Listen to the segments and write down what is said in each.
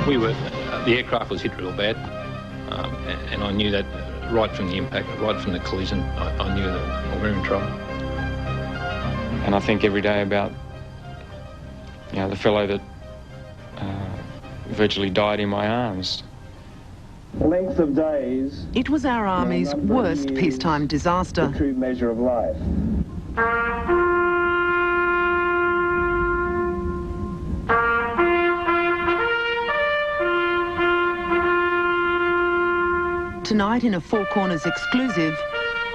The aircraft was hit real bad, and I knew that right from the impact, right from the collision, I knew that we were in trouble. And I think every day about, the fellow that virtually died in my arms. Length of days. It was our Army's worst peacetime disaster. The true measure of life. Tonight in a Four Corners exclusive,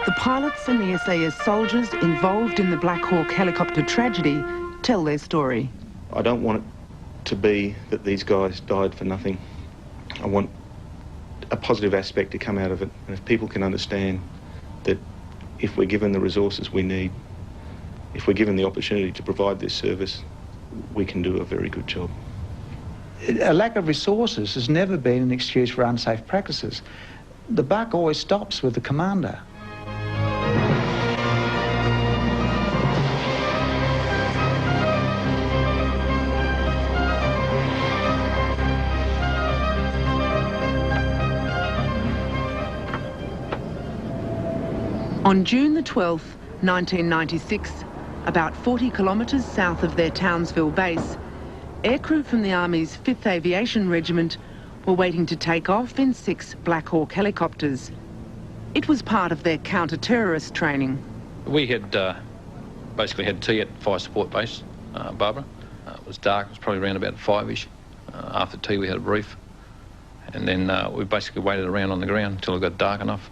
the pilots and the SAS soldiers involved in the Black Hawk helicopter tragedy tell their story. I don't want it to be that these guys died for nothing. I want a positive aspect to come out of it. And if people can understand that if we're given the resources we need, if we're given the opportunity to provide this service, we can do a very good job. A lack of resources has never been an excuse for unsafe practices. The buck always stops with the commander. On June the 12th, 1996, about 40 kilometres south of their Townsville base, aircrew from the Army's 5th Aviation Regiment were waiting to take off in 6 Black Hawk helicopters. It was part of their counter-terrorist training. We had basically had tea at Fire Support Base, Barbara. It was dark, it was probably around about 5-ish. After tea we had a brief, and then we basically waited around on the ground until it got dark enough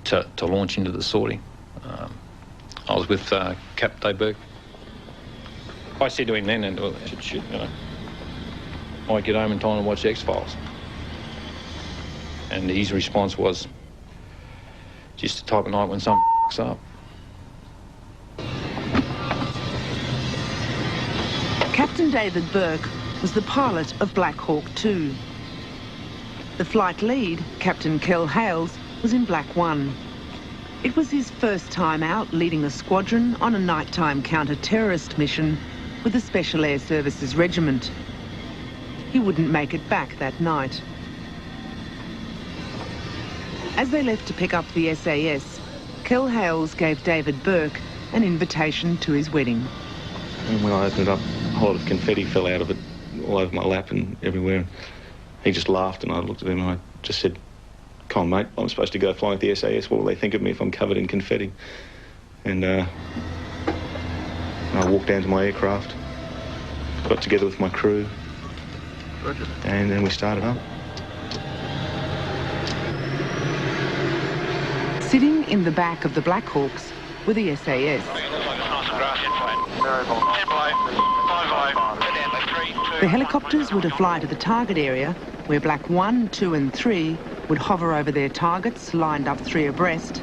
to launch into the sortie. I was with Capt Burke. I said to him then, and I said, shit, I might get home in time and watch the X-Files. And his response was, just the type of night when something f***s up. Captain David Burke was the pilot of Black Hawk 2. The flight lead, Captain Kel Hales, was in Black 1. It was his first time out leading a squadron on a nighttime counter-terrorist mission with the Special Air Services Regiment. He wouldn't make it back that night. As they left to pick up the SAS, Kel Hales gave David Burke an invitation to his wedding. And when I opened it up, a whole lot of confetti fell out of it all over my lap and everywhere. He just laughed, and I looked at him and I just said, "Come on, mate, I'm supposed to go flying with the SAS. What will they think of me if I'm covered in confetti?" And I walked down to my aircraft, got together with my crew, and then we started up. Sitting in the back of the Black Hawks were the SAS. The helicopters were to fly to the target area, where Black 1, 2 and 3 would hover over their targets, lined up 3 abreast,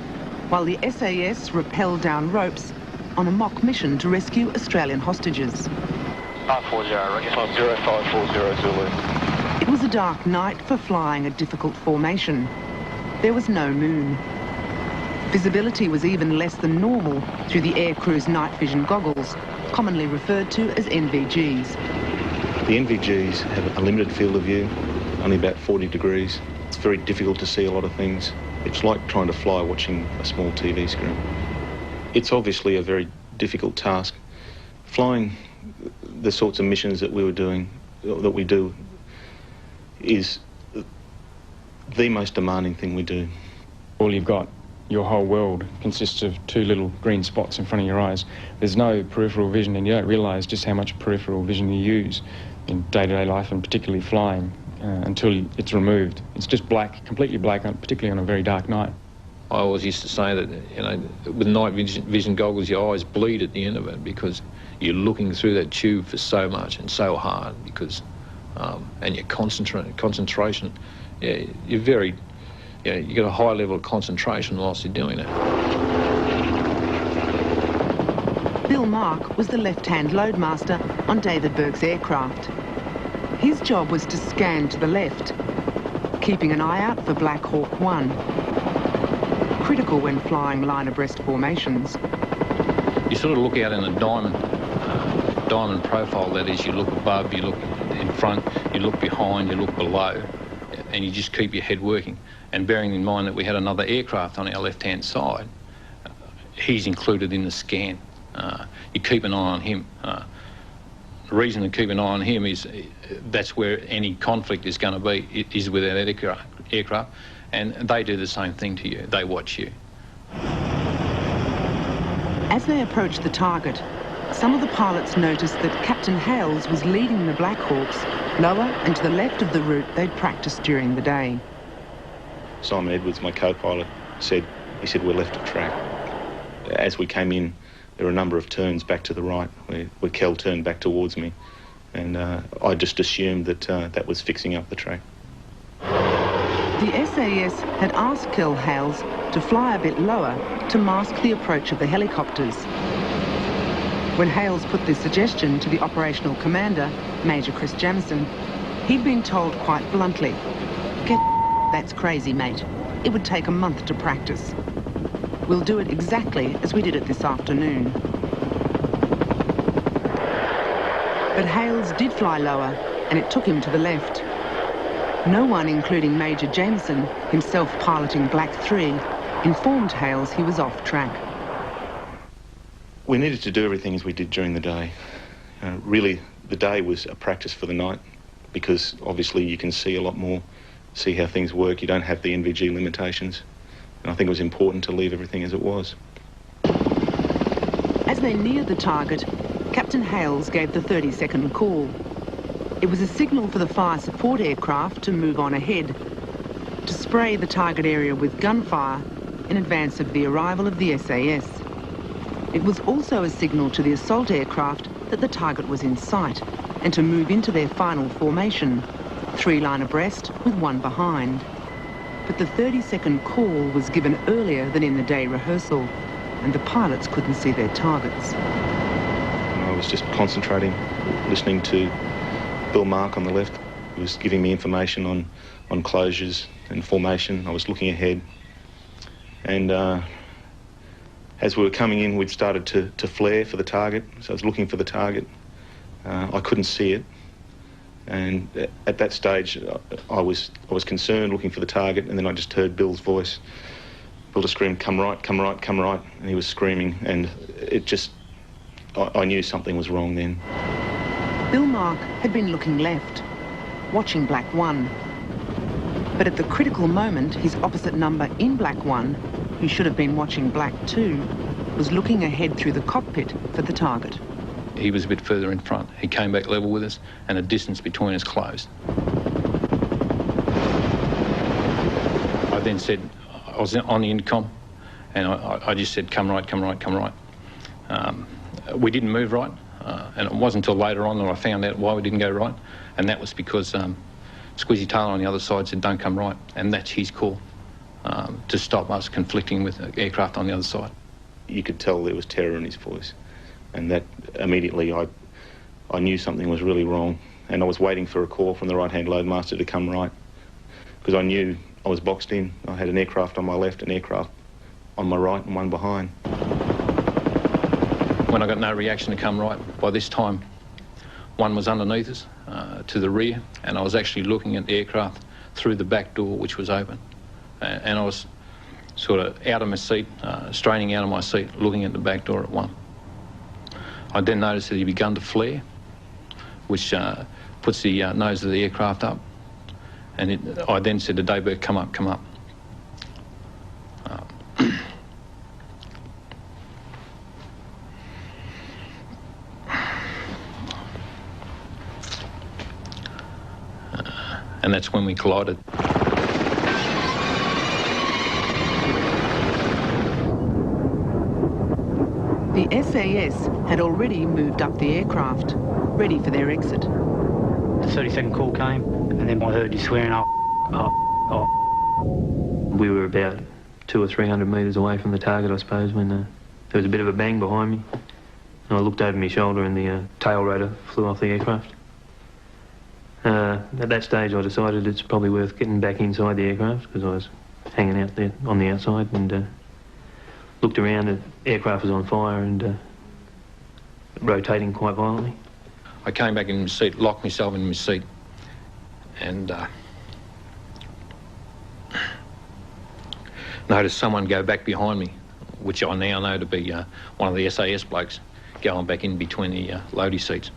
while the SAS rappelled down ropes on a mock mission to rescue Australian hostages. 540, ready, 540 Zulu. It was a dark night for flying a difficult formation. There was no moon. Visibility was even less than normal through the aircrew's night vision goggles, commonly referred to as NVGs. The NVGs have a limited field of view, only about 40 degrees. It's very difficult to see a lot of things. It's like trying to fly watching a small TV screen. It's obviously a very difficult task. Flying the sorts of missions that we do, is the most demanding thing we do. All you've got, your whole world, consists of 2 little green spots in front of your eyes. There's no peripheral vision, and you don't realise just how much peripheral vision you use in day-to-day life, and particularly flying, until it's removed. It's just black, completely black, particularly on a very dark night. I always used to say that, with night vision goggles, your eyes bleed at the end of it because you're looking through that tube for so much and so hard, because, and your concentration, you're very, you get a high level of concentration whilst you're doing it. Bill Mark was the left-hand loadmaster on David Burke's aircraft. His job was to scan to the left, keeping an eye out for Black Hawk 1. Critical when flying line abreast formations. You sort of look out in a diamond diamond profile, that is, you look above, you look in front, you look behind, you look below, and you just keep your head working. And bearing in mind that we had another aircraft on our left-hand side, he's included in the scan. You keep an eye on him. The reason to keep an eye on him is that's where any conflict is going to be, is with that aircraft, and they do the same thing to you. They watch you. As they approached the target, some of the pilots noticed that Captain Hales was leading the Black Hawks lower and to the left of the route they'd practiced during the day. Simon Edwards, my co-pilot, said we're left of track. As we came in, there were a number of turns back to the right, where Kel turned back towards me, and I just assumed that that was fixing up the track. The SAS had asked Kel Hales to fly a bit lower to mask the approach of the helicopters. When Hales put this suggestion to the operational commander, Major Chris Jamison, he'd been told quite bluntly, "That's crazy, mate. It would take a month to practice. We'll do it exactly as we did it this afternoon." But Hales did fly lower, and it took him to the left. No one, including Major Jameson, himself piloting Black 3, informed Hales he was off track. We needed to do everything as we did during the day. Really, the day was a practice for the night, because obviously you can see a lot more, see how things work. You don't have the NVG limitations. And I think it was important to leave everything as it was. As they neared the target, Captain Hales gave the 30-second call. It was a signal for the fire support aircraft to move on ahead, to spray the target area with gunfire in advance of the arrival of the SAS. It was also a signal to the assault aircraft that the target was in sight, and to move into their final formation, 3 line abreast with 1 behind. But the 30-second call was given earlier than in the day rehearsal, and the pilots couldn't see their targets. I was just concentrating, listening to Bill Mark on the left. He was giving me information on closures and formation. I was looking ahead. And as we were coming in, we'd started to flare for the target. So I was looking for the target. I couldn't see it. And at that stage, I was concerned, looking for the target, and then I just heard Bill's voice. Bill just screamed, "Come right, come right, come right," and he was screaming, and it just, I knew something was wrong then. Bill Mark had been looking left, watching Black 1. But at the critical moment, his opposite number in Black 1, who should have been watching Black 2, was looking ahead through the cockpit for the target. He was a bit further in front. He came back level with us, and the distance between us closed. I then said, I was on the intercom, and I just said, "Come right, come right, come right." We didn't move right, and it wasn't until later on that I found out why we didn't go right, and that was because Squizzy Taylor on the other side said, "Don't come right," and that's his call, to stop us conflicting with aircraft on the other side. You could tell there was terror in his voice, and that immediately I knew something was really wrong, and I was waiting for a call from the right-hand loadmaster to come right, because I knew I was boxed in. I had an aircraft on my left, an aircraft on my right, and 1 behind. When I got no reaction to come right, by this time, 1 was underneath us, to the rear, and I was actually looking at the aircraft through the back door, which was open. And I was sort of out of my seat, straining out of my seat, looking at the back door at 1. I then noticed that he'd begun to flare, which puts the nose of the aircraft up. And I then said to Dave Burke, "Come up, come up." And that's when we collided. The SAS had already moved up the aircraft, ready for their exit. The 30-second call came, and then I heard you swearing, oh. We were about 200 or 300 metres away from the target, I suppose, when there was a bit of a bang behind me. And I looked over my shoulder, and the tail rotor flew off the aircraft. At that stage, I decided it's probably worth getting back inside the aircraft, because I was hanging out there on the outside, and looked around, and the aircraft was on fire and rotating quite violently. I came back in my seat, locked myself in my seat, and noticed someone go back behind me, which I now know to be one of the SAS blokes going back in between the loadie seats.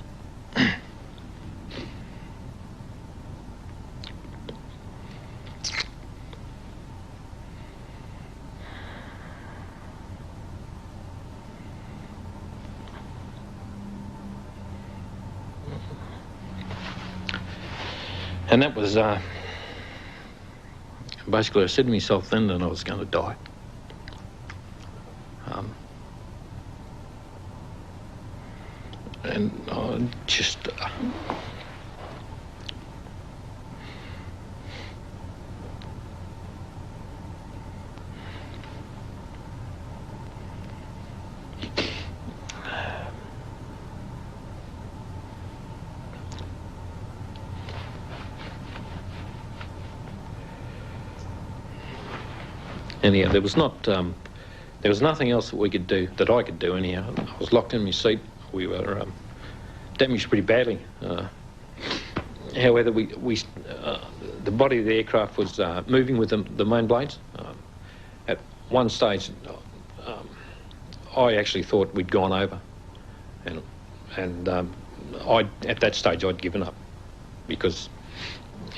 And that was, basically I said to myself then that I was going to die. And I just... Anyhow, there was nothing else that we could do, that I could do anyhow. I was locked in my seat. We were damaged pretty badly. However, the body of the aircraft was moving with the main blades. At one stage, I actually thought we'd gone over, and at that stage I'd given up, because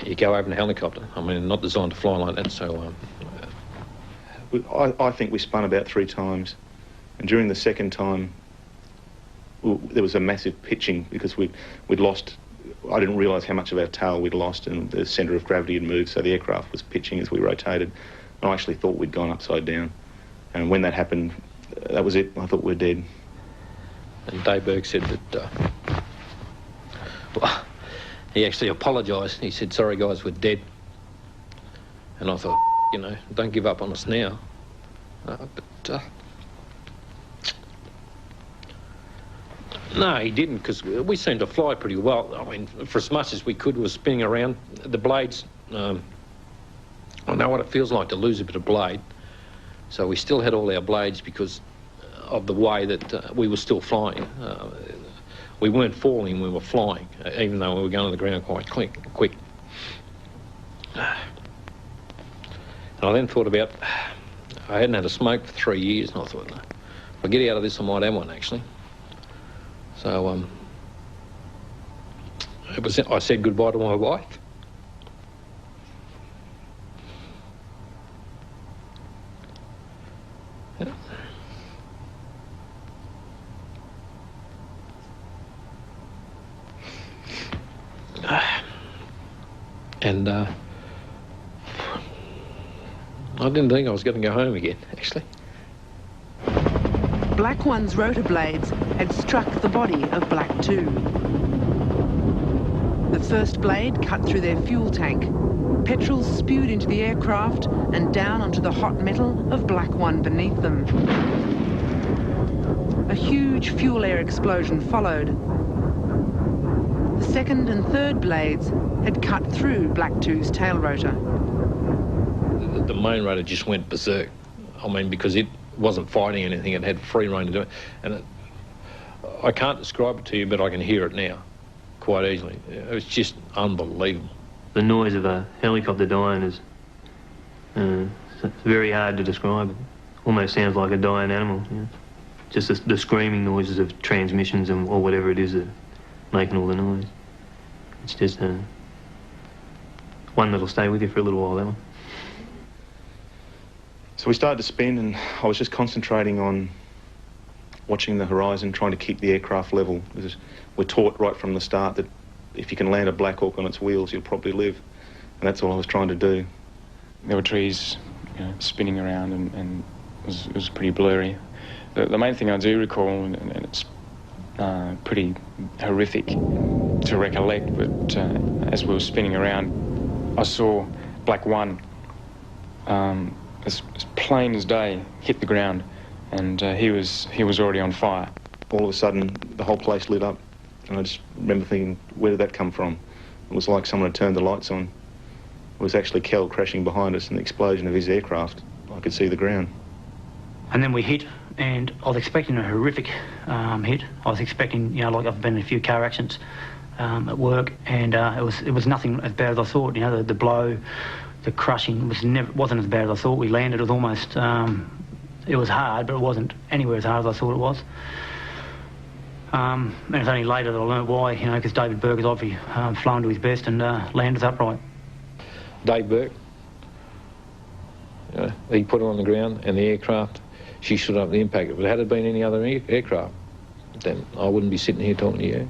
you go over in a helicopter. I mean, not designed to fly like that, so. I think we spun about 3 times, and during the second time there was a massive pitching because we'd lost. I didn't realise how much of our tail we'd lost, and the centre of gravity had moved, so the aircraft was pitching as we rotated. And I actually thought we'd gone upside down, and when that happened, that was it. I thought we're dead. And Dave Burke said that well, he actually apologised. He said, "Sorry guys, we're dead." And I thought, you know, don't give up on us now. No, he didn't, because we seemed to fly pretty well. I mean, for as much as we could, we were spinning around. The blades, I know what it feels like to lose a bit of blade. So we still had all our blades because of the way that we were still flying. We weren't falling, we were flying, even though we were going to the ground quite quick. And I then thought about, I hadn't had a smoke for 3 years, and I thought, no, if I get out of this, I might have one, actually. So, I said goodbye to my wife. And I didn't think I was going to go home again, actually. Black One's rotor blades had struck the body of Black Two. The first blade cut through their fuel tank. Petrol spewed into the aircraft and down onto the hot metal of Black One beneath them. A huge fuel-air explosion followed. The second and third blades had cut through Black Two's tail rotor. The main rotor just went berserk. I mean, because it wasn't fighting anything, it had free rein to do it. And I can't describe it to you, but I can hear it now quite easily. It was just unbelievable. The noise of a helicopter dying is it's very hard to describe. It almost sounds like a dying animal. You know? Just the screaming noises of transmissions or whatever it is that making all the noise. It's just one that'll stay with you for a little while, that one. So we started to spin, and I was just concentrating on watching the horizon, trying to keep the aircraft level. Because we're taught right from the start that if you can land a Black Hawk on its wheels, you'll probably live. And that's all I was trying to do. There were trees, you know, spinning around, and it was pretty blurry. The main thing I do recall, and it's pretty horrific to recollect, but as we were spinning around, I saw Black One, as plain as day, hit the ground, and he was already on fire. All of a sudden, the whole place lit up, and I just remember thinking, where did that come from? It was like someone had turned the lights on. It was actually Kel crashing behind us, and the explosion of his aircraft. I could see the ground. And then we hit and I was expecting a horrific hit. I was expecting, like I've been in a few car accidents at work, and it was nothing as bad as I thought. The blow, the crushing wasn't as bad as I thought. We landed. It was almost, it was hard, but it wasn't anywhere as hard as I thought it was. And it's only later that I learnt why, because David Burke has obviously flown to his best and landed upright. Dave Burke, he put her on the ground, and the aircraft, she stood up the impact. If it had been any other aircraft, then I wouldn't be sitting here talking to you,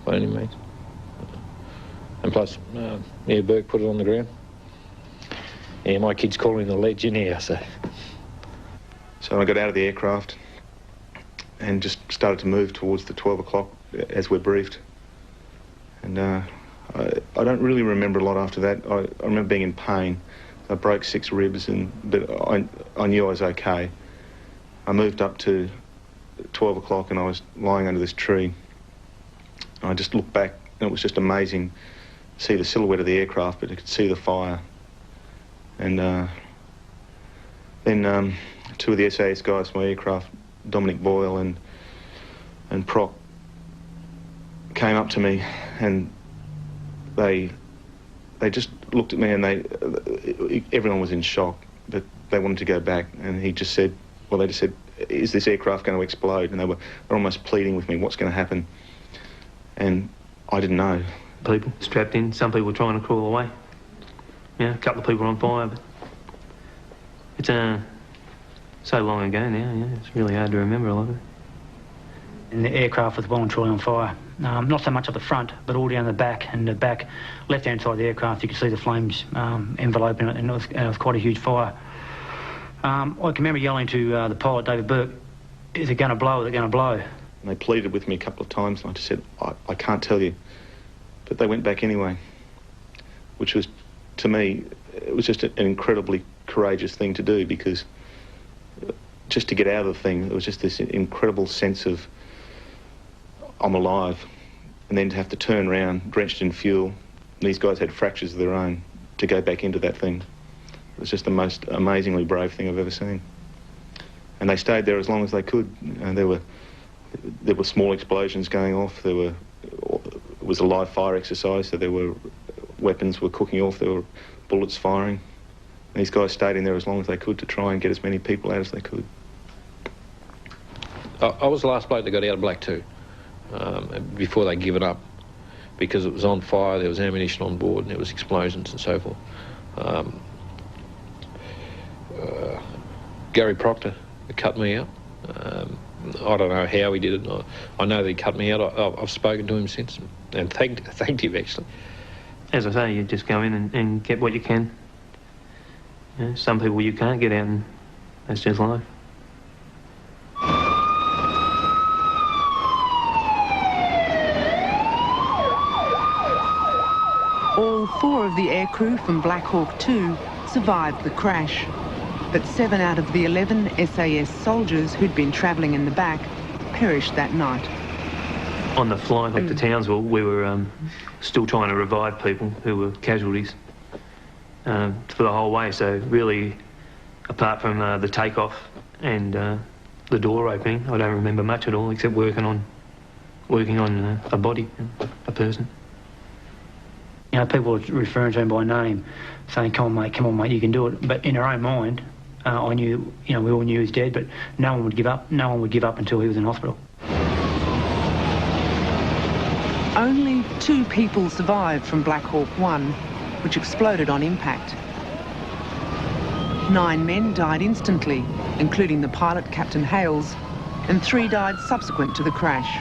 by any means. And plus, Burke put it on the ground. Yeah, my kids call him the legend here, so. So I got out of the aircraft and just started to move towards the 12 o'clock as we're briefed. And I don't really remember a lot after that. I remember being in pain. I broke 6 ribs, but I knew I was okay. I moved up to 12 o'clock and I was lying under this tree. I just looked back and it was just amazing to see the silhouette of the aircraft, but I could see the fire. And then 2 of the SAS guys from my aircraft, DOMINIC, BOYLE and PROCTOR, came up to me, and they just looked at me, and everyone was in shock, but they wanted to go back, and they just said, is this aircraft going to explode? And they were almost pleading with me, what's going to happen? And I didn't know. People strapped in, some people were trying to crawl away. A couple of people on fire, but it's so long ago now, it's really hard to remember a lot of it. And the aircraft was well and truly on fire. Not so much at the front, but all down the back, and the back left-hand side of the aircraft, you could see the flames enveloping it, and it was quite a huge fire. I can remember yelling to the pilot, David Burke, is it going to blow, is it going to blow? And they pleaded with me a couple of times, and I just said, I can't tell you. But they went back anyway, which was, to me, it was just an incredibly courageous thing to do, because just to get out of the thing, it was just this incredible sense of, I'm alive. And then to have to turn around, drenched in fuel, and these guys had fractures of their own, to go back into that thing. It was just the most amazingly brave thing I've ever seen. And they stayed there as long as they could. And there were small explosions going off. It was a live fire exercise, so there were weapons were cooking off, there were bullets firing. And these guys stayed in there as long as they could to try and get as many people out as they could. I was the last bloke that got out of Black 2 before they give it up, because it was on fire, there was ammunition on board, and there was explosions and so forth. Gary Proctor cut me out. I don't know how he did it. I know that he cut me out. I've spoken to him since and thanked him, actually. As I say, you just go in and get what you can. Some people you can't get out, and that's just life. All 4 of the aircrew from Black Hawk 2 survived the crash, but 7 out of the 11 SAS soldiers who'd been travelling in the back perished that night. On the flight up to Townsville, we were still trying to revive people who were casualties for the whole way. So really, apart from the takeoff and the door opening, I don't remember much at all, except working on a body, a person. People were referring to him by name, saying, come on, mate, you can do it. But in our own mind, I knew, we all knew he was dead, but no one would give up. No one would give up until he was in hospital. Only 2 people survived from Black Hawk 1, which exploded on impact. 9 men died instantly, including the pilot, Captain Hales, and 3 died subsequent to the crash.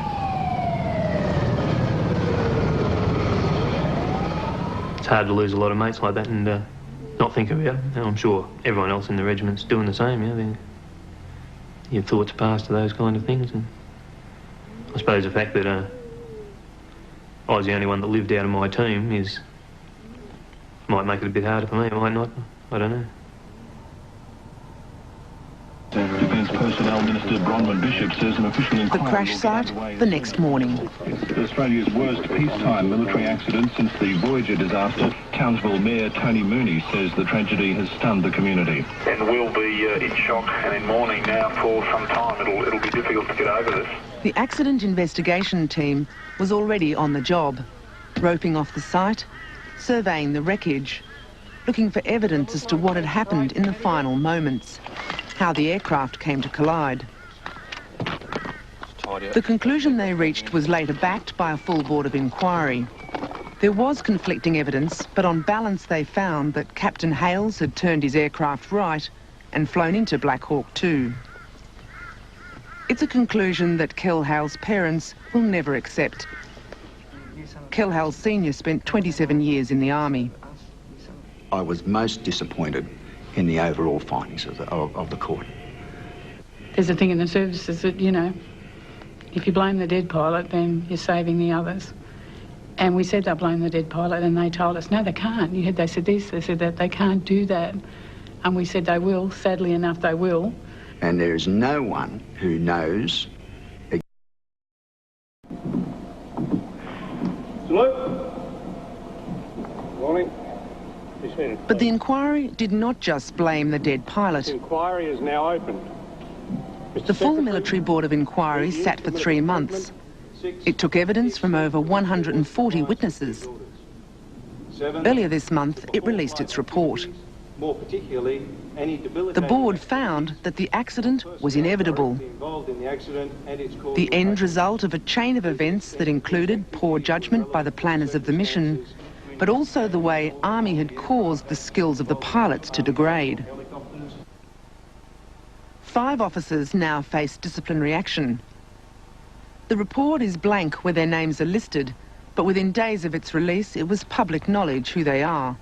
It's hard to lose a lot of mates like that and not think about it. I'm sure everyone else in the regiment's doing the same, Your thoughts pass to those kind of things. And I suppose the fact that I was the only one that lived out of my team might make it a bit harder for me, it might not. I don't know. Personnel Minister Bronwyn Bishop says an official inquiry... The crash site the next morning. Australia's worst peacetime military accident since the Voyager disaster. Townsville Mayor Tony Mooney says the tragedy has stunned the community. And we'll be in shock and in mourning now for some time. It'll be difficult to get over this. The accident investigation team was already on the job, roping off the site, surveying the wreckage, looking for evidence as to what had happened in the final moments, how the aircraft came to collide. The conclusion they reached was later backed by a full board of inquiry. There was conflicting evidence, but on balance they found that Captain Hales had turned his aircraft right and flown into Black Hawk 2. It's a conclusion that Kel Hales' parents will never accept. Kel Hales Sr. spent 27 years in the Army. I was most disappointed in the overall findings of the court. There's a thing in the services that, you know, if you blame the dead pilot, then you're saving the others. And we said they'll blame the dead pilot, and they told us, no, they can't. They said this, they said that, they can't do that. And we said they will, sadly enough, they will. And there is no one who knows... Morning. But the inquiry did not just blame the dead pilot. The inquiry is now open. The full Military Board of Inquiry sat for 3 months. It took evidence from over 140 witnesses. Earlier this month, it released its report. The board found that the accident was inevitable. The end result of a chain of events that included poor judgment by the planners of the mission, but also the way Army had caused the skills of the pilots to degrade. 5 officers now face disciplinary action. The report is blank where their names are listed, but within days of its release, it was public knowledge who they are.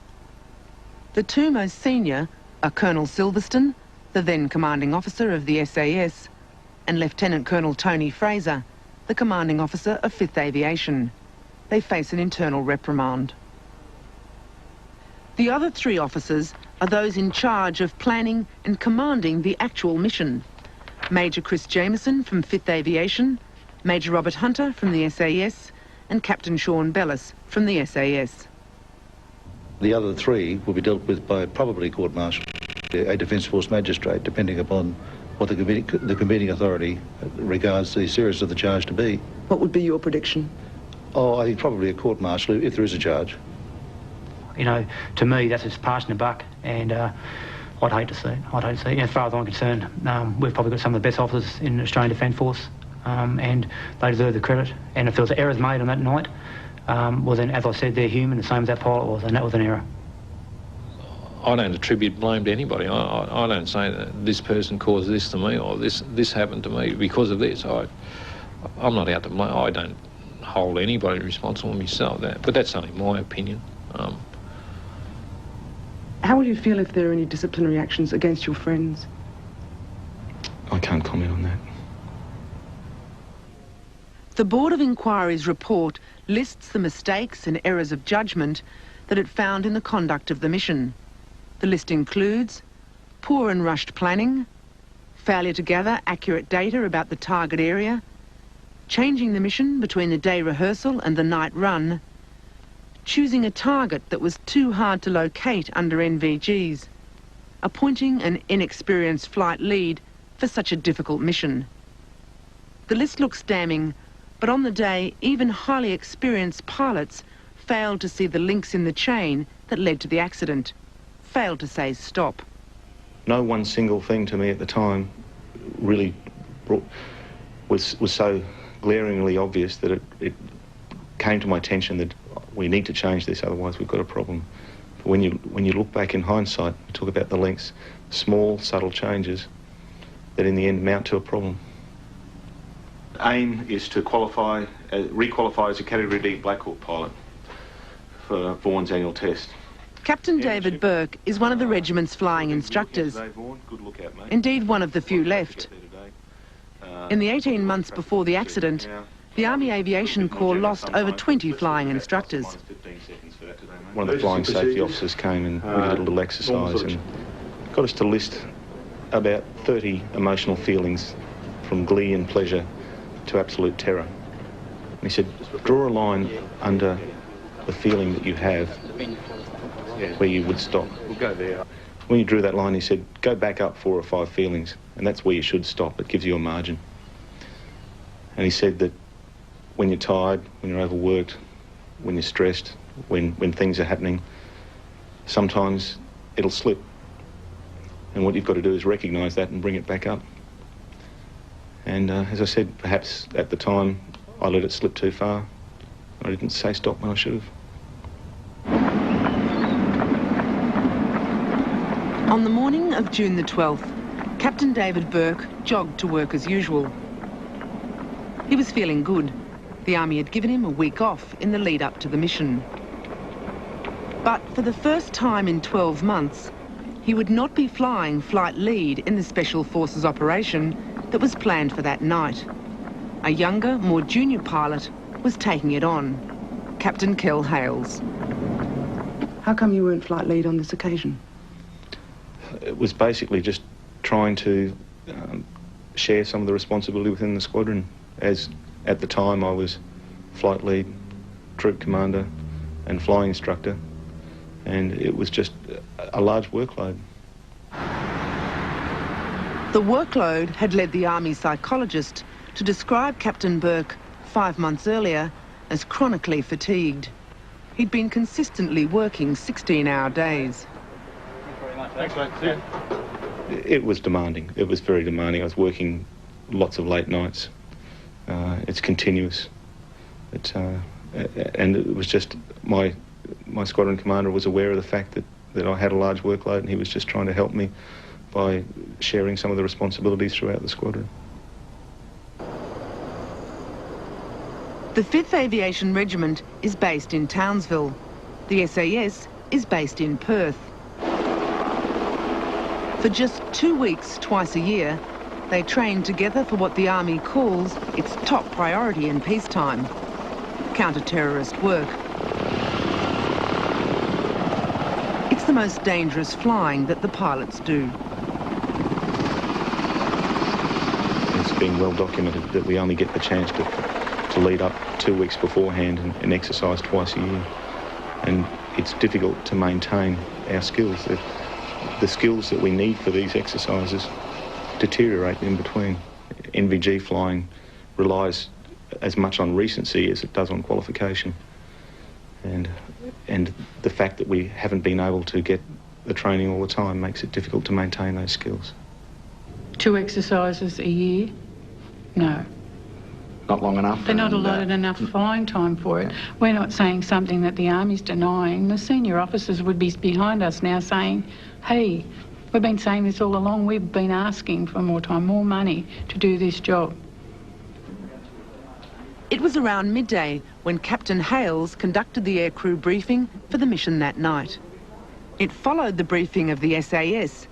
The 2 most senior are Colonel Silverstone, the then commanding officer of the SAS, and Lieutenant Colonel Tony Fraser, the commanding officer of 5th Aviation. They face an internal reprimand. The other 3 officers are those in charge of planning and commanding the actual mission. Major Chris Jameson from 5th Aviation, Major Robert Hunter from the SAS, and Captain Sean Bellis from the SAS. The other 3 will be dealt with by probably court-martial, a Defence Force magistrate, depending upon what the convening authority regards the seriousness of the charge to be. What would be your prediction? Oh, I think probably a court-martial if there is a charge. You know, to me, that's just passing the buck, and I'd hate to see it. I'd hate to see it. As far as I'm concerned, we've probably got some of the best officers in the Australian Defence Force, and they deserve the credit. And if there was errors made on that night, well then, as I said, they're human, the same as that pilot was, and that was an error. I don't attribute blame to anybody. I don't say that this person caused this to me or this happened to me because of this. I'm not out to blame. I don't hold anybody responsible myself. But that's only my opinion. How will you feel if there are any disciplinary actions against your friends? I can't comment on that. The Board of Inquiry's report lists the mistakes and errors of judgment that it found in the conduct of the mission. The list includes poor and rushed planning, failure to gather accurate data about the target area, changing the mission between the day rehearsal and the night run, choosing a target that was too hard to locate under NVGs, appointing an inexperienced flight lead for such a difficult mission. The list looks damning, but on the day, even highly experienced pilots failed to see the links in the chain that led to the accident, failed to say stop. No one single thing to me at the time really was so glaringly obvious that it came to my attention that we need to change this, otherwise we've got a problem. But when you look back in hindsight, we talk about the links, small, subtle changes that in the end mount to a problem. Aim is to requalify as a Category D Black Hawk pilot for Vaughan's annual test. Captain David Burke is one of the regiment's flying instructors. Indeed, one of the few left. In the 18 months before the accident, the Army Aviation Corps lost over 20 flying instructors. One of the flying safety officers came and we did a little exercise and got us to list about 30 emotional feelings, from glee and pleasure to absolute terror. And he said, draw a line under the feeling that you have where you would stop. We'll go there. When you drew that line, he said, go back up 4 or 5 feelings, and that's where you should stop. It gives you a margin. And he said that when you're tired, when you're overworked, when you're stressed, when things are happening, sometimes it'll slip. And what you've got to do is recognise that and bring it back up. And as I said, perhaps at the time I let it slip too far. I didn't say stop when I should have. On the morning of June the 12th, Captain David Burke jogged to work as usual. He was feeling good. The Army had given him a week off in the lead up to the mission. But for the first time in 12 months, he would not be flying flight lead in the Special Forces operation that was planned for that night. A younger, more junior pilot was taking it on, Captain Kel Hales. How come you weren't flight lead on this occasion? It was basically just trying to share some of the responsibility within the squadron, as at the time I was flight lead, troop commander and flying instructor, and it was just a large workload. The workload had led the Army psychologist to describe Captain Burke 5 months earlier as chronically fatigued. He'd been consistently working 16-hour days. Thanks, mate. It was demanding. It was very demanding. I was working lots of late nights. It's continuous. And it was just my squadron commander was aware of the fact that I had a large workload, and he was just trying to help me by sharing some of the responsibilities throughout the squadron. The 5th Aviation Regiment is based in Townsville. The SAS is based in Perth. For just 2 weeks, twice a year, they train together for what the Army calls its top priority in peacetime: counter-terrorist work. It's the most dangerous flying that the pilots do. It's been well documented that we only get the chance to lead up 2 weeks beforehand and exercise twice a year. And it's difficult to maintain our skills. The skills that we need for these exercises deteriorate in between. NVG flying relies as much on recency as it does on qualification. And the fact that we haven't been able to get the training all the time makes it difficult to maintain those skills. 2 exercises a year? No. Not long enough? They're not allotted enough flying time for it. We're not saying something that the Army's denying. The senior officers would be behind us now saying, hey, we've been saying this all along. We've been asking for more time, more money to do this job. It was around midday when Captain Hales conducted the aircrew briefing for the mission that night. It followed the briefing of the SAS,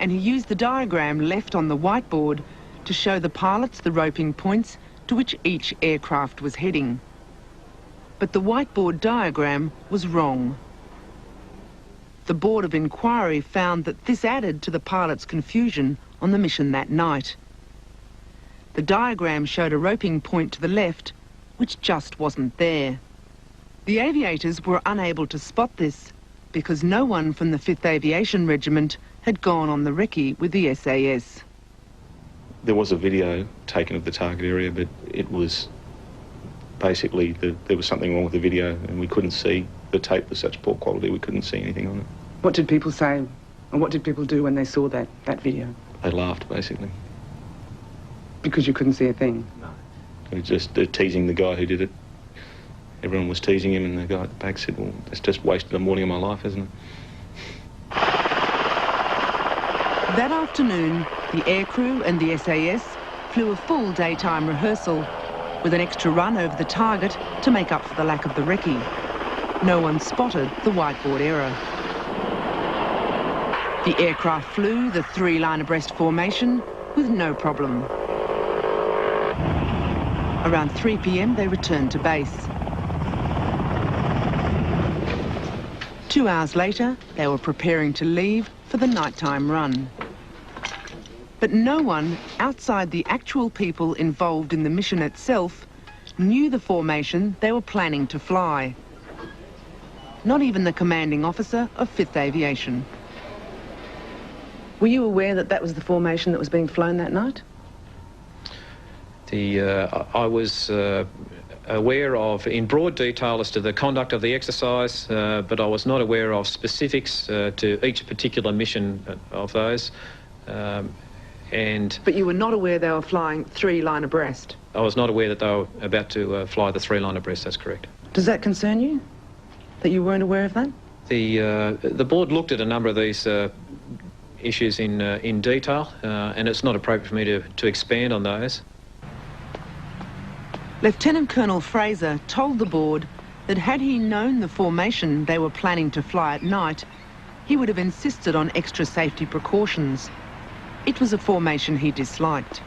and he used the diagram left on the whiteboard to show the pilots the roping points to which each aircraft was heading. But the whiteboard diagram was wrong. The Board of Inquiry found that this added to the pilots' confusion on the mission that night. The diagram showed a roping point to the left, which just wasn't there. The aviators were unable to spot this because no one from the 5th Aviation Regiment had gone on the recce with the SAS. There was a video taken of the target area, but it was basically there was something wrong with the video, and we couldn't see. The tape was such poor quality we couldn't see anything on it. What did people say, and what did people do when they saw that video? They laughed, basically. Because you couldn't see a thing? No. They're teasing the guy who did it. Everyone was teasing him, and the guy at the back said, well, that's just wasted a morning of my life, isn't it? That afternoon, the aircrew and the SAS flew a full daytime rehearsal with an extra run over the target to make up for the lack of the recce. No one spotted the whiteboard error. The aircraft flew the 3-line abreast formation with no problem. Around 3 p.m, they returned to base. 2 hours later, they were preparing to leave for the nighttime run. But no one outside the actual people involved in the mission itself knew the formation they were planning to fly. Not even the commanding officer of 5th Aviation. Were you aware that that was the formation that was being flown that night? I was aware of, in broad detail, as to the conduct of the exercise, but I was not aware of specifics to each particular mission of those. But you were not aware they were flying 3 line abreast? I was not aware that they were about to fly the 3 line abreast, that's correct. Does that concern you, that you weren't aware of that? The board looked at a number of these issues in detail, and it's not appropriate for me to expand on those. Lieutenant Colonel Fraser told the board that had he known the formation they were planning to fly at night, he would have insisted on extra safety precautions. It was a formation he disliked.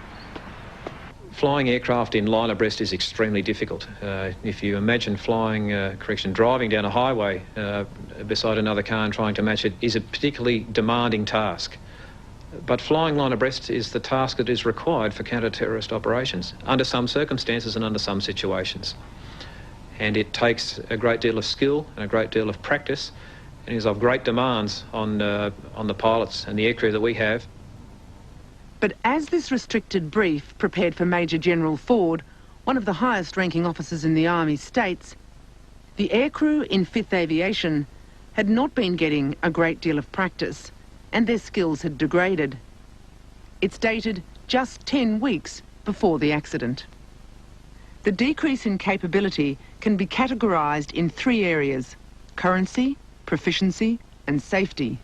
Flying aircraft in line abreast is extremely difficult. If you imagine driving down a highway beside another car and trying to match it is a particularly demanding task. But flying line abreast is the task that is required for counter-terrorist operations, under some circumstances and under some situations. And it takes a great deal of skill and a great deal of practice, and is of great demands on the pilots and the aircrew that we have. But as this restricted brief prepared for Major General Ford, one of the highest-ranking officers in the Army, states, the aircrew in 5th Aviation had not been getting a great deal of practice, and their skills had degraded. It's dated just 10 weeks before the accident. The decrease in capability can be categorised in 3 areas: currency, proficiency and safety.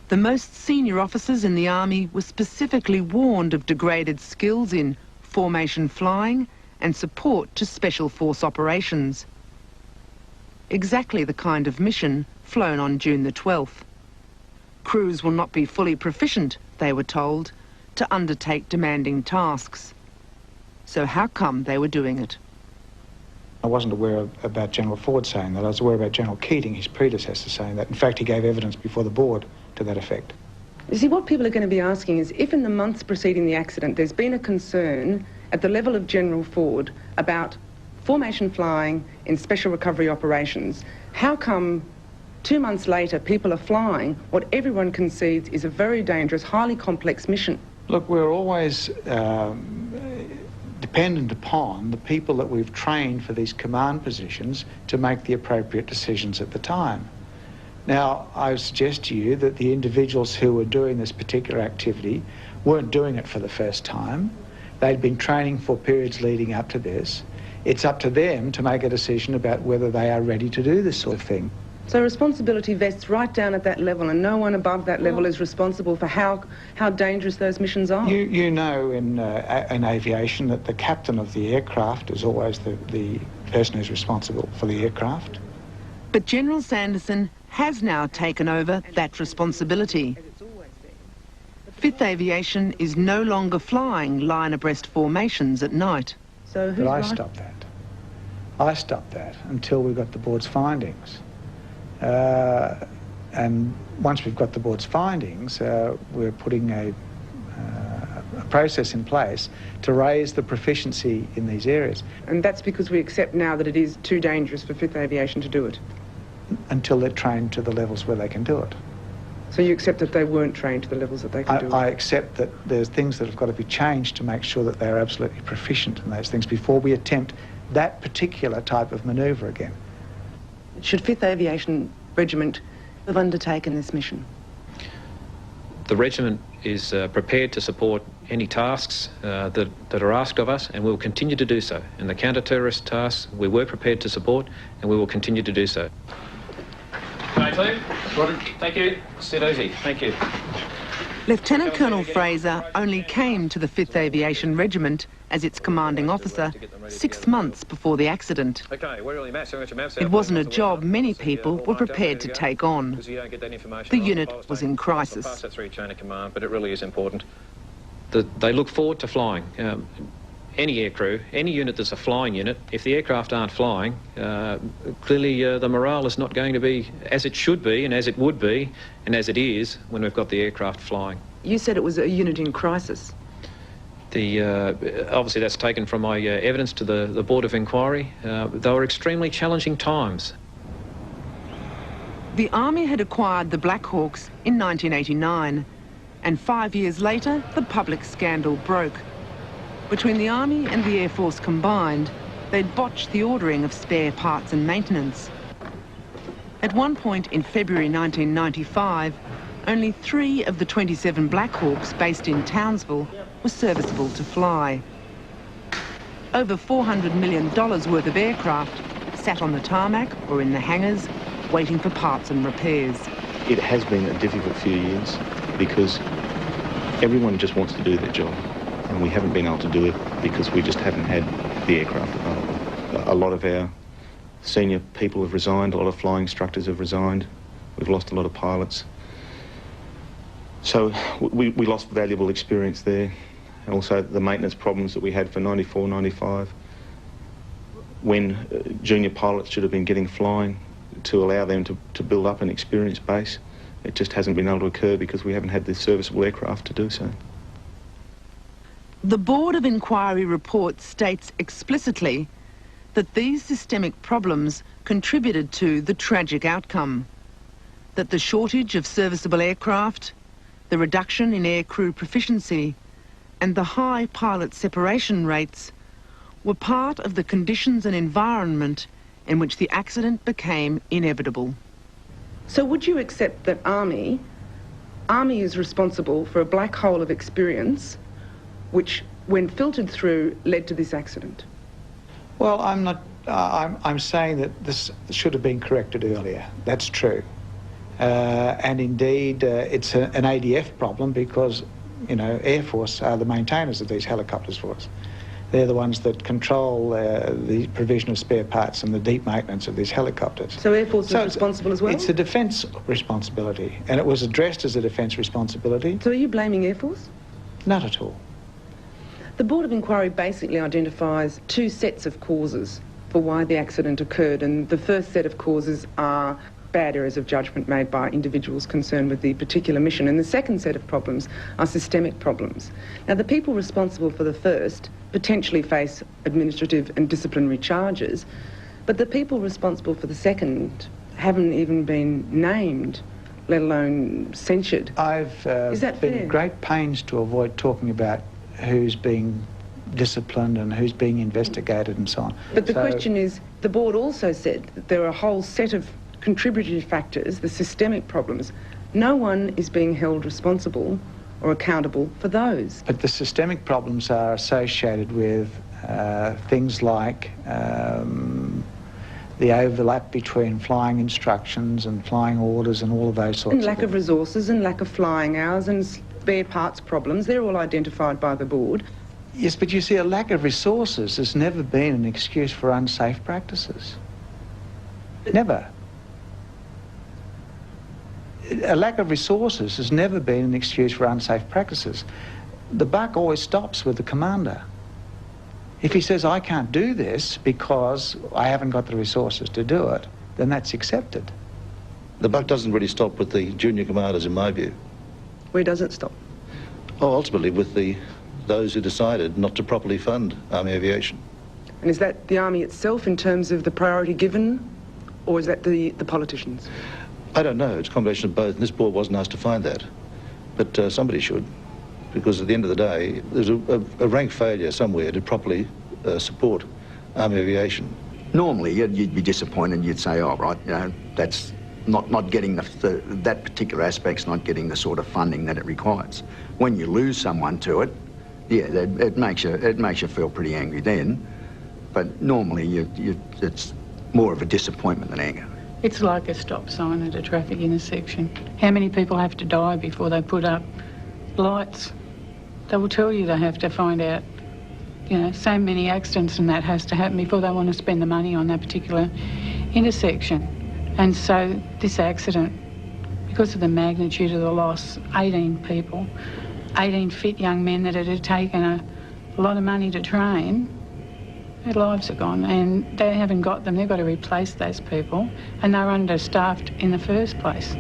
The most senior officers in the Army were specifically warned of degraded skills in formation flying and support to Special Force operations. Exactly the kind of mission flown on June the 12th. Crews will not be fully proficient, they were told, to undertake demanding tasks. So how come they were doing it? I wasn't aware about General Ford saying that. I was aware about General Keating, his predecessor, saying that. In fact, he gave evidence before the board to that effect. You see, what people are going to be asking is, if in the months preceding the accident there's been a concern at the level of General Ford about formation flying in special recovery operations, how come 2 months later people are flying what everyone concedes is a very dangerous, highly complex mission? Look, we're always dependent upon the people that we've trained for these command positions to make the appropriate decisions at the time. Now, I would suggest to you that the individuals who were doing this particular activity weren't doing it for the first time. They'd been training for periods leading up to this. It's up to them to make a decision about whether they are ready to do this sort of thing. So responsibility vests right down at that level, and no one above that level is responsible for how dangerous those missions are? You know in aviation that the captain of the aircraft is always the person who's responsible for the aircraft. But General Sanderson has now taken over that responsibility. 5th Aviation is no longer flying line abreast formations at night. So who's I stopped that. I stopped that until we got the board's findings. And once we've got the board's findings, we're putting a process in place to raise the proficiency in these areas. And that's because we accept now that it is too dangerous for 5th Aviation to do it? Until they're trained to the levels where they can do it. So you accept that they weren't trained to the levels that they can do it? I accept that there's things that have got to be changed to make sure that they're absolutely proficient in those things before we attempt that particular type of manoeuvre again. Should 5th Aviation Regiment have undertaken this mission? The regiment is prepared to support any tasks that are asked of us, and we will continue to do so. And the counter-terrorist tasks we were prepared to support, and we will continue to do so. Okay, thank you. Sit easy. Thank you. Lieutenant Colonel Fraser only came to the 5th Aviation Regiment as its commanding officer 6 months before the accident. It wasn't a job many people were prepared to take on. The unit was in crisis. But it really is important that they look forward to flying. Any aircrew, any unit that's a flying unit, if the aircraft aren't flying, clearly the morale is not going to be as it should be and as it would be and as it is when we've got the aircraft flying. You said it was a unit in crisis. Obviously that's taken from my evidence to the Board of Inquiry. They were extremely challenging times. The Army had acquired the Black Hawks in 1989, and 5 years later, the public scandal broke. Between the Army and the Air Force combined, they'd botched the ordering of spare parts and maintenance. At one point in February 1995, only 3 of the 27 Black Hawks based in Townsville were serviceable to fly. Over $400 million worth of aircraft sat on the tarmac or in the hangars, waiting for parts and repairs. It has been a difficult few years because everyone just wants to do their job, and we haven't been able to do it because we just haven't had the aircraft available. A lot of our senior people have resigned, a lot of flying instructors have resigned, we've lost a lot of pilots. So we lost valuable experience there, and also the maintenance problems that we had for 94, 95, when junior pilots should have been getting flying to allow them to build up an experience base. It just hasn't been able to occur because we haven't had the serviceable aircraft to do so. The Board of Inquiry report states explicitly that these systemic problems contributed to the tragic outcome, that the shortage of serviceable aircraft, the reduction in aircrew proficiency, and the high pilot separation rates were part of the conditions and environment in which the accident became inevitable. So would you accept that Army is responsible for a black hole of experience which, when filtered through, led to this accident? Well, I'm saying that this should have been corrected earlier. That's true. And indeed, it's an ADF problem because, you know, Air Force are the maintainers of these helicopters for us. They're the ones that control the provision of spare parts and the deep maintenance of these helicopters. So Air Force is responsible as well? It's a defence responsibility, and it was addressed as a defence responsibility. So are you blaming Air Force? Not at all. The Board of Inquiry basically identifies 2 sets of causes for why the accident occurred, and the first set of causes are bad errors of judgment made by individuals concerned with the particular mission, and the second set of problems are systemic problems. Now, the people responsible for the first potentially face administrative and disciplinary charges, but the people responsible for the second haven't even been named, let alone censured. I've been at great pains to avoid talking about who's being disciplined and who's being investigated and so on. But the question is, the board also said that there are a whole set of contributory factors, the systemic problems. No one is being held responsible or accountable for those. But the systemic problems are associated with things like the overlap between flying instructions and flying orders and all of those sorts of things. And lack of resources and lack of flying hours and spare parts problems. They're all identified by the board. Yes, but you see, a lack of resources has never been an excuse for unsafe practices. Never. A lack of resources has never been an excuse for unsafe practices. The buck always stops with the commander. If he says, I can't do this because I haven't got the resources to do it, then that's accepted. The buck doesn't really stop with the junior commanders, in my view. Where does it stop? Oh, ultimately with those who decided not to properly fund Army aviation. And is that the Army itself in terms of the priority given, or is that the politicians? I don't know. It's a combination of both, and this board wasn't asked to find that. But somebody should, because at the end of the day, there's a rank failure somewhere to properly support Army aviation. Normally, you'd be disappointed. You'd say, "Oh, right, you know, that's not getting that particular aspect's not getting the sort of funding that it requires." When you lose someone to it, yeah, it makes you feel pretty angry then. But normally, it's more of a disappointment than anger. It's like a stop sign at a traffic intersection. How many people have to die before they put up lights? They will tell you they have to find out, you know, so many accidents and that has to happen before they want to spend the money on that particular intersection. And so this accident, because of the magnitude of the loss, 18 people, 18 fit young men that had taken a lot of money to train, their lives are gone, and they haven't got them. They've got to replace those people, and they're understaffed in the first place.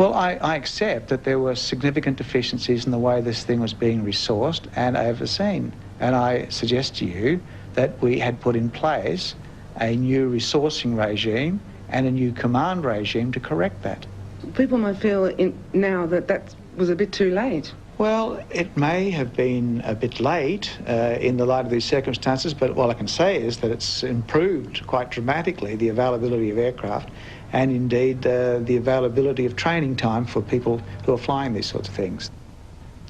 Well, I accept that there were significant deficiencies in the way this thing was being resourced and overseen. And I suggest to you that we had put in place a new resourcing regime and a new command regime to correct that. People might feel now that that was a bit too late. Well, it may have been a bit late in the light of these circumstances, but all I can say is that it's improved quite dramatically the availability of aircraft and indeed the availability of training time for people who are flying these sorts of things.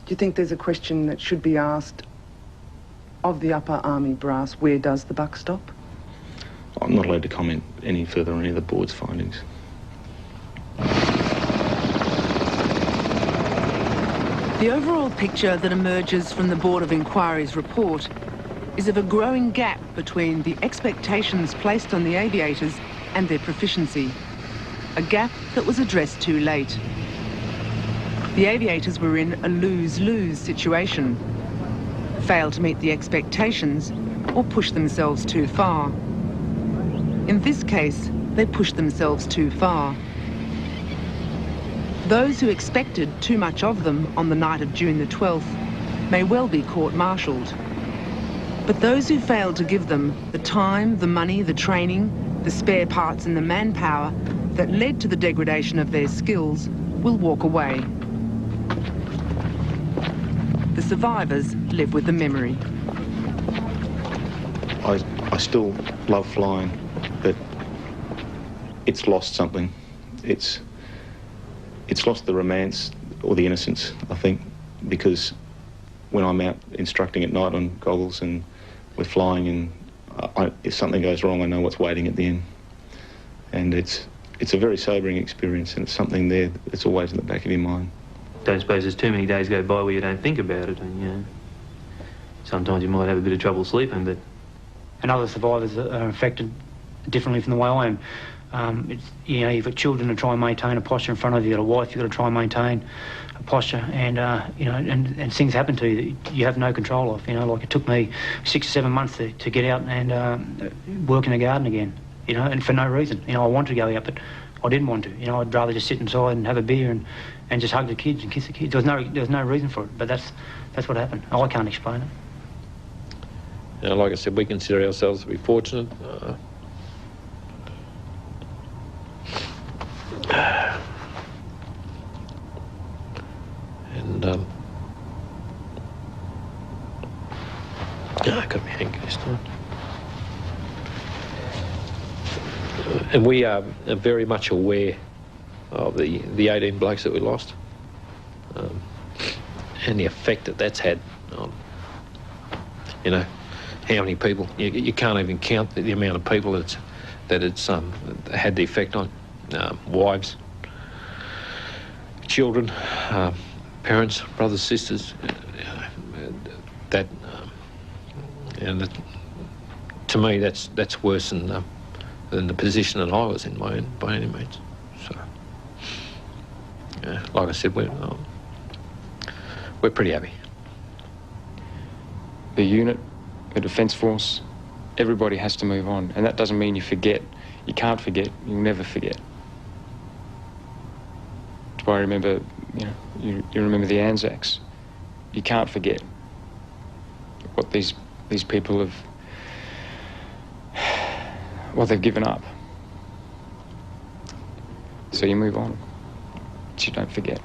Do you think there's a question that should be asked of the upper army brass, where does the buck stop? I'm not allowed to comment any further on any of the board's findings. The overall picture that emerges from the Board of Inquiry's report is of a growing gap between the expectations placed on the aviators and their proficiency, a gap that was addressed too late. The aviators were in a lose-lose situation, fail to meet the expectations or push themselves too far. In this case, they pushed themselves too far. Those who expected too much of them on the night of June the 12th may well be court-martialed. But those who failed to give them the time, the money, the training, the spare parts and the manpower that led to the degradation of their skills will walk away. The survivors live with the memory. I still love flying, but it's lost something. It's lost the romance or the innocence, I think, because when I'm out instructing at night on goggles and we're flying and if something goes wrong, I know what's waiting at the end. And it's a very sobering experience, and it's something there that's always in the back of your mind. Don't suppose there's too many days go by where you don't think about it, and, you know, sometimes you might have a bit of trouble sleeping, but... And other survivors are affected differently from the way I am. You know, you've got children to try and maintain a posture in front of you, you've got a wife, you've got to try and maintain a posture, and, you know, and things happen to you that you have no control of. You know, like it took me 6 or 7 months to get out and work in the garden again, you know, and for no reason. You know, I wanted to go out, but I didn't want to. You know, I'd rather just sit inside and have a beer and just hug the kids and kiss the kids. There was no reason for it, but that's what happened. I can't explain it. You know, like I said, we consider ourselves to be fortunate. And I got my hanky this time. And we are very much aware of the 18 blokes that we lost, and the effect that that's had on, you know, how many people. You can't even count the amount of people that it's had the effect on. Wives, children, parents, brothers, sisters. And to me, that's worse than the position that I was in by any means. So, like I said, we're pretty happy. The unit, the Defence Force, everybody has to move on, and that doesn't mean you forget. You can't forget. You'll never forget. That's why I remember, you know, you remember the Anzacs. You can't forget what these people have, what they've given up. So you move on, but you don't forget.